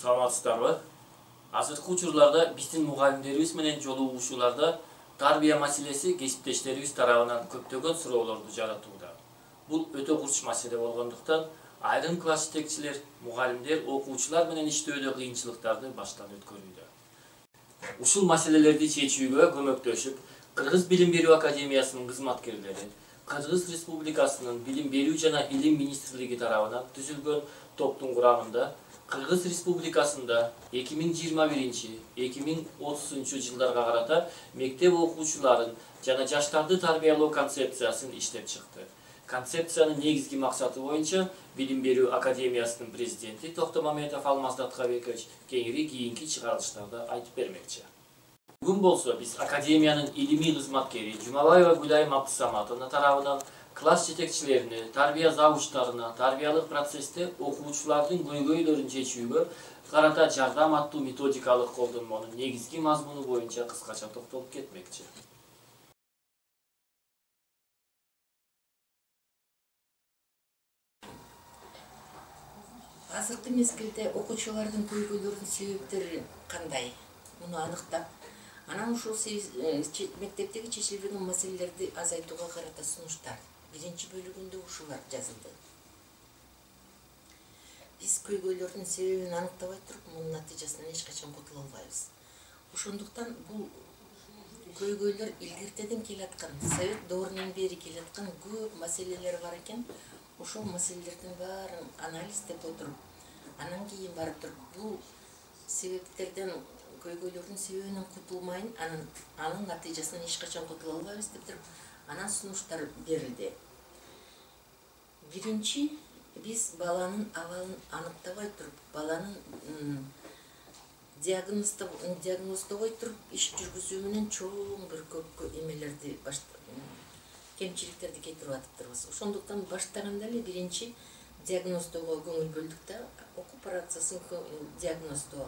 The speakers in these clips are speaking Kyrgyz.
Саламатсыздарбы? Азыркы учурларда биздин мугалимдерибиз менен жолугушууларда тарбия маселеси кесиптештерибиз тарабынан көптөгөн суроолорду жаратууда. Бул өтө курч маселе болгондуктан айрым класс жетекчилер, мугалимдер окуучулар менен иштөөдө кыйынчылыктарды баштан өткөрүүдө. Ушул маселелерди чечүүгө көмөктөшүп, Кыргыз Билим берүү Академиясынын кызматкерлери, Кыргыз Республикасынын Билим берүү жана Илим Министрлиги тарабынан түзүлгөн топтун курамында Кыргыз Республикасында 2021-2030 жылдарга карата мектеп окуучуларын жана жаштарды тарбиялоо концепциясын иштеп чыкты. Концепциянын негизги максаты боюнча Билим берүү Академиясынын президенти Токтомаметов Алмаз Даткабекович кеңири кийинки чыгарылыштарда айтып бермекчи. Бүгүн болсо биз Академиянын илимий кызматкери Жумабаева Гүлайым Абдысаматовна тарабынан класс жетекчилерине, тарбия завучтарына тарбиялык процессте окуучулардын көйгөйлөрүн чечүүгө карата жардам аттуу методикалык колдонмонун негизги мазмуну боюнча кыскача токтолуп кетмекчи. Азыркы мезгилде окуучулардын көйгөйлөрүнүн себептери кандай? Муну аныктап, анан ушул мектептеги чечилбеген маселелерди азайтууга карата сунуштар. Биринчи бөлүгүндө ушулар жазылды. Биз көйгөйлөрдүн себебин аныктабай туруп, мунун натыйжасынан эч качан кутула албайбыз. Ошондуктан бул көйгөйлөр илгертеден келаткан, совет доорунан бери келаткан көп маселелер бар экен. Ошол маселелердин баарын анализдеп отуруп, анан кийин барып туруп бул себептерден, көйгөйлөрдүн себебинен кутулмайын, анын натыйжасынан эч качан кутула албайбыз деп туруп, анан сунуштар берилди. Биринчи, биз баланын абалын аныктабай туруп, баланын диагноздобой туруп, иш жүргүзүү менен чоң бир көп эмелерди кемчиликтерди кетирип атыптырбыз. Ошондуктан баштаганда эле биринчи диагноздоого көңүл бөлдүк да, окуу процессин диагноздоо,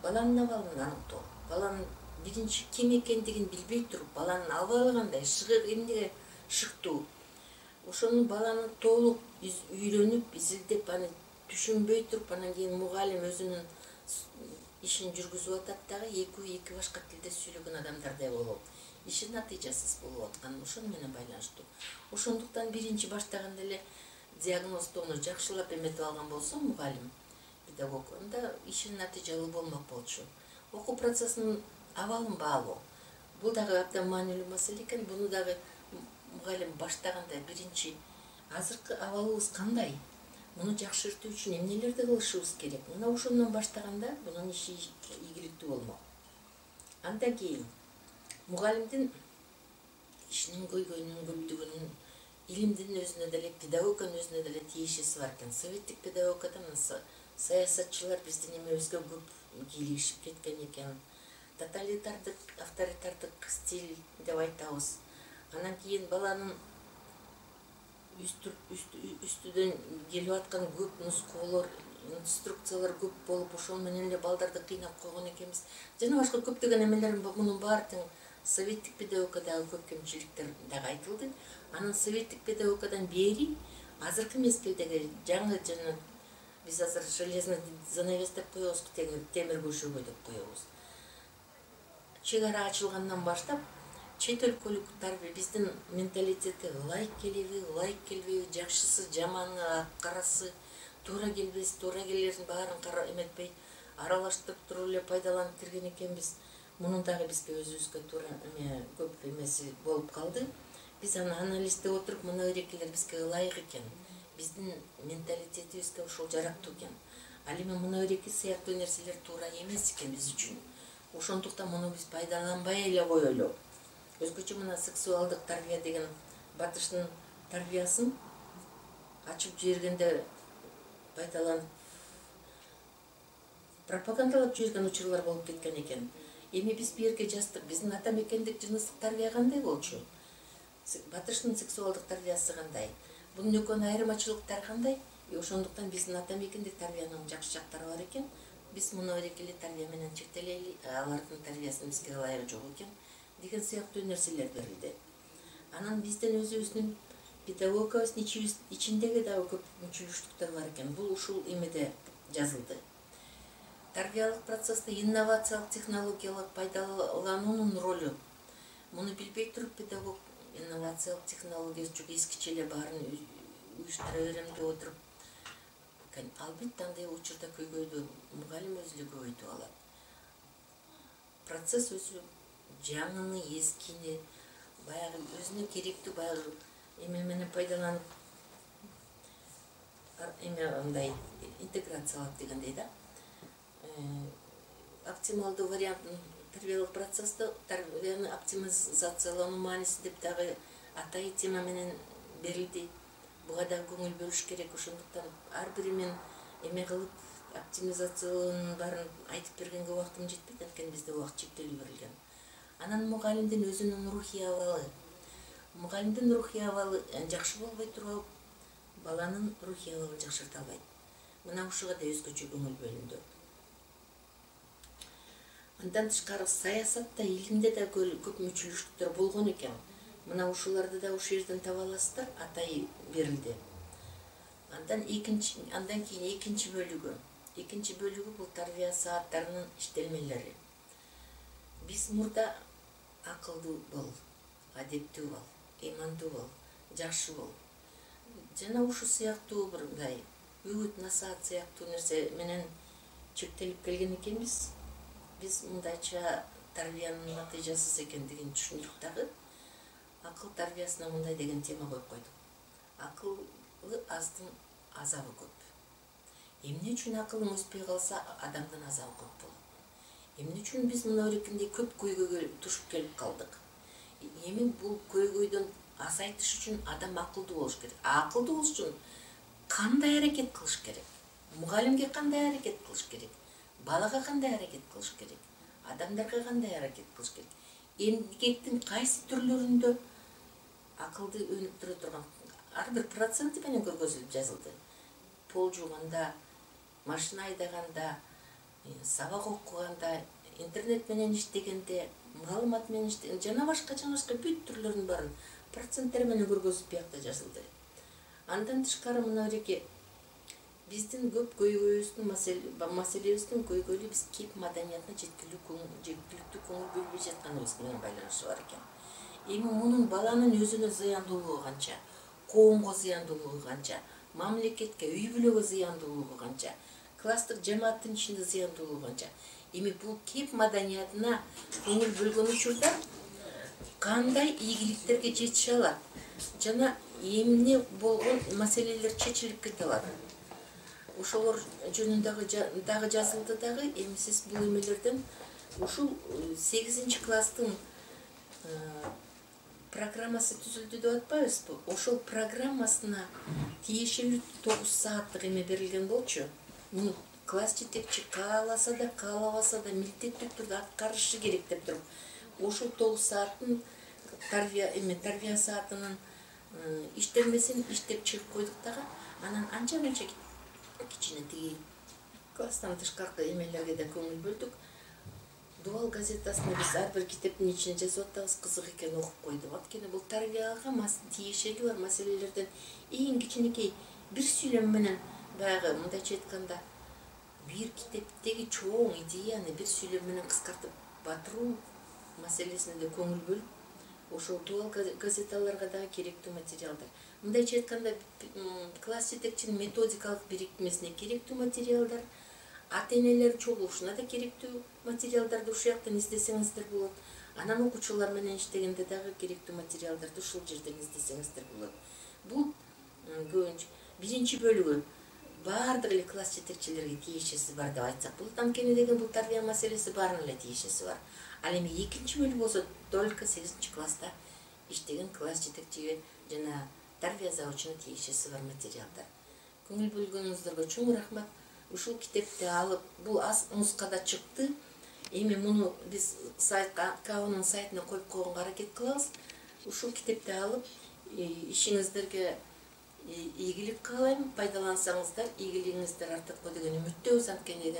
баланын абалын аныктоо, баланын биринчи ким экендигин билбей туруп, баланын абалы кандай, шыгы эмнеге шыктуу, ошону баланы толук үйрөнүп, изилдеп, аны түшүнбөй туруп, анан кийин мугалим өзүнүн ишин жүргүзүп атат дагы, эки башка тилде сүйлөгөн адамдардай болуп, иши натыйжасыз болуп аткан, ошону менен байланыштуу. Ошондуктан биринчи баштаганда эле диагноздоону жакшылап эметип алган болсо мугалим, педагог, анда иши натыйжалуу болмок болчу. Окуу процессинин абалын баалоо. Бул дагы абдан маанилүү маселе экен. Буну дагы мугалим баштаганда биринчи азыркы абалыбыз кандай? Муну жакшыртуу үчүн эмнелерди кылышыбыз керек? Мына ошондон баштаганда бунун иши ийгиликтүү болмок. Андан кийин мугалимдин ишинин көйгөйүнүн көптүгүнүн илимдин өзүнө деле, педагогиканын өзүнө деле тиешеси бар экен. Советтик педагогикадан саясатчылар биздин эмебизге көп кийлигишип кеткен экен. Тоталитардык, авторитардык стиль деп айтабыз. Анан кийин баланын үстүдөн келип аткан көп нускоолор, инструкциялар көп болуп, ошол менен эле балдарды кыйнап койгон экенбиз. Жана башка көптөгөн эмелер, мунун баардыгы советтик педагогикадагы көп кемчиликтер дагы айтылды. Анан советтик педагогикадан бери азыркы мезгилдеги жаңы жана биз азыр железный занавес деп коебуз, темир көшөгө деп коебуз. Чек ара ачылгандан баштап чет өлкөлүк тарбия биздин менталитети ылайык келеби, ылайык келбеби, жакшысы, жаманы, ак карасы, туура келбес, туура келерин баарын эметпей, аралаштырып туруп эле пайдаланып кирген экенбиз. Мунун дагы бизге өзүбүзгө туура көп эмеси болуп калды. Биз аны анализдеп отуруп, мына эрекелер бизге ылайык экен. Биздин менталитетибизге ошол жарактуу экен. Ал эми мына эреки сыяктуу нерселер туура эмес экен биз үчүн. Ошондуктан муну биз пайдаланбай эле коелу. Өзгөчө мына сексуалдык тарбия деген батыштын тарбиясын ачып жибергенде пайдаланып пропагандалап жүргөн учурлар болуп кеткен экен. Эми биз берге жастык, биздин ата мекендик жыныстык тарбия кандай болчу? Батыштын сексуалдык тарбиясы кандай? Бунун экөөнүн айырмачылыктары кандай? Ошондуктан биздин ата мекендик тарбиянын жакшы жактары бар экен. Биз муну эрекелик тарбия менен чектелели, алардын тарбиясы бизге ылайык жок экен деген сыяктуу нерселер берилди. Анан биздин өзүбүздүн педагогикабыздын ичиндеги дагы көп мүчүлүштүктөр бар экен. Бул ушул эмеде жазылды. тарбиялык процессте инновациялык технологиялык пайдалануунун ролу. Муну билбей туруп педагог инновациялык технология жүк эскиче эле баарын уюштура берем деп отуруп, албетте андай учурда көйгөйдү мугалим өзү эле көп айтып алат. Процесс өзү жаңыны, эскини, баягы өзүнө керектүү баягы эме менен пайдаланып, эме андай интеграциялап дегендей да. Оптималдуу вариантын тарбиялык процессте тарбияны оптимизациялануу мааниси деп дагы атайы тема менен берилди. Буга да көңүл бөлүш керек. Ошондуктан ар бири мен эме кылып оптимизациянын баарын айтып бергенге убактым жетпейт, анткени бизде убакыт чектелүү берилген. Анан мугалимдин өзүнүн рухий абалы. Мугалимдин рухий абалы жакшы болбой туруп, баланын рухий абалын жакшырта албайт. Мына ушуга да өзгөчө көңүл бөлүндү. Андан тышкары саясатта, илимде да көп мүчүлүштүктөр болгон экен. Мына ушуларды да ушул жерден таба аласыздар, атайы берилди. Андан кийин экинчи бөлүгү. Экинчи бөлүгү бул тарбия сааттарынын иштелмелери. Биз мурда акылдуу бол, адептүү бол, ыймандуу бол, жакшы бол. Жана ушу сыяктуу бир мындай үгүт насаат сыяктуу нерсе менен чектелип келген экенбиз. Биз мындайча тарбиянын натыйжасыз экендигин түшүндүк дагы. Акыл тарбиясына мындай деген тема коюп койдук. Акылы аздын азабы көп. Эмне үчүн акылың өспөй калса, адамдын азабы көп болот. Эмне үчүн биз мына өрекиндей көп көйгөйгө тушуп келип калдык? Эми бул көйгөйдөн азайтыш үчүн адам акылдуу болуш керек. Акылдуу болуш үчүн кандай аракет кылыш керек? Мугалимге кандай аракет кылыш керек? Балага кандай аракет кылыш керек? Адамдарга кандай аракет кылыш керек? Эмгектин кайсы түрлөрүндө акылды өнүктүрө турган ар бир проценти менен көргөзүлүп жазылды. Пол жууганда, машина айдаганда, сабак окуганда, интернет менен иштегенде, маалымат менен иштегенде жана башка бүт түрлөрүнүн баарын проценттер менен көргөзүп биякта жазылды. Андан тышкары мына эреке биздин көп көйгөйүбүздүн маселебиздин көйгөйлү биз кеп маданиятына жеткиликтүү көңүл бөлбөй жатканыбыз менен байланышы бар экен. Эми мунун баланын өзүнө зыяндуулугу канча, коомго зыяндуулугу канча, мамлекетке, үй бүлөгө зыяндуулугу канча, класстык жамааттын ичинде зыяндуулугу канча. Эми бул кеп маданиятына көңүл бөлгөн учурда кандай ийгиликтерге жетише алат жана эмне болгон маселелер чечилип кете алат. Ошолор жөнүндө дагы жазылды дагы. Эми сиз бул эмелерден ушул 8-класстын программасы түзүлдү деп атпайбызбы? Ошол программасына тиешелүү 9 сааттык эме берилген болчу. Муну класс жетекчи кааласа да, каалабаса да милдеттүү түрдө аткарышы керек деп туруп, ошол 9 сааттын тарбия саатынын иштелмесин иштеп чыгып койдук дагы. Анан анча-мынча кичине тиги класстан тышкаркы эмелерге да көңүл бөлдүк. Дуал газетасында биз ар бир китептин ичине жазып атабыз, кызык экен окуп койдук. Анткени бул тарбияга тиешелүү бар маселелерден эң кичинекей бир сүйлөм менен, баягы мындайча айтканда, бир китептеги чоң идеяны бир сүйлөм менен кыскартып батыруу маселесине да көңүл бөлүп, ошол дуал газеталарга дагы керектүү материалдар. Мындайча айтканда, класс жетекчинин методикалык бириктимесине керектүү материалдар, ата-энелер чогулушуна да керектүү материалдарды ушул жактан издесеңиздер болот. Анан окуучулар менен иштегенде дагы керектүү материалдарды ушул жерден издесеңиздер болот. Бул көбүнчө биринчи бөлүгү баардык эле класс жетекчилерге тиешеси бар деп айтсак болот. Анткени деген бул тарбия маселеси баарына эле тиешеси бар. Ал эми экинчи бөлүгү болсо только 8-класста иштеген класс жетекчиге жана тарбия завучуна тиешеси бар материалдар. Көңүл бөлгөнүңүздөргө чоң рахмат. Ушул китепти алып, бул аз нускада чыкты. Эми муну биз КАОнун сайтына коюп койгонго аракет кылабыз. Ушул китепти алып, ишиңиздерге ийгилик каалайм, пайдалансаңыздар, ийгилигиңиздер артат го деген үмүттөбүз. Анткени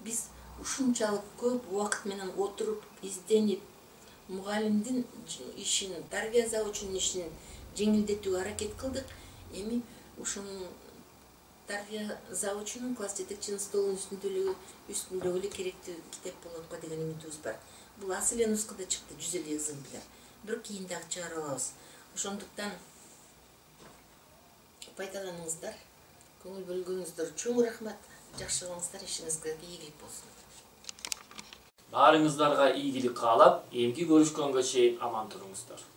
биз ушунчалык көп убакыт менен отуруп, изденип, мугалимдин ишин, тарбия завучунун ишин жеңилдетүүгө аракет кылдык. Эми ушунун тарбия завучунун класс жетекчинин столунун үстүндөгү эле керектүү китеп болот го деген үмүтүбүз бар. Бул асыл эле нускада чыкты, 150 экземпляр. Бирок кийин дагы чыгарып алабыз. Ошондуктан пайдаланыңыздар, көңүл бөлгөнүңүздөр чоң рахмат. Жакшы кылыңыздар, ишиңизге ийгилик болсун. Баарыңыздарга ийгилик каалап, эмки көрүшкөнгө чейин аман туруңуздар.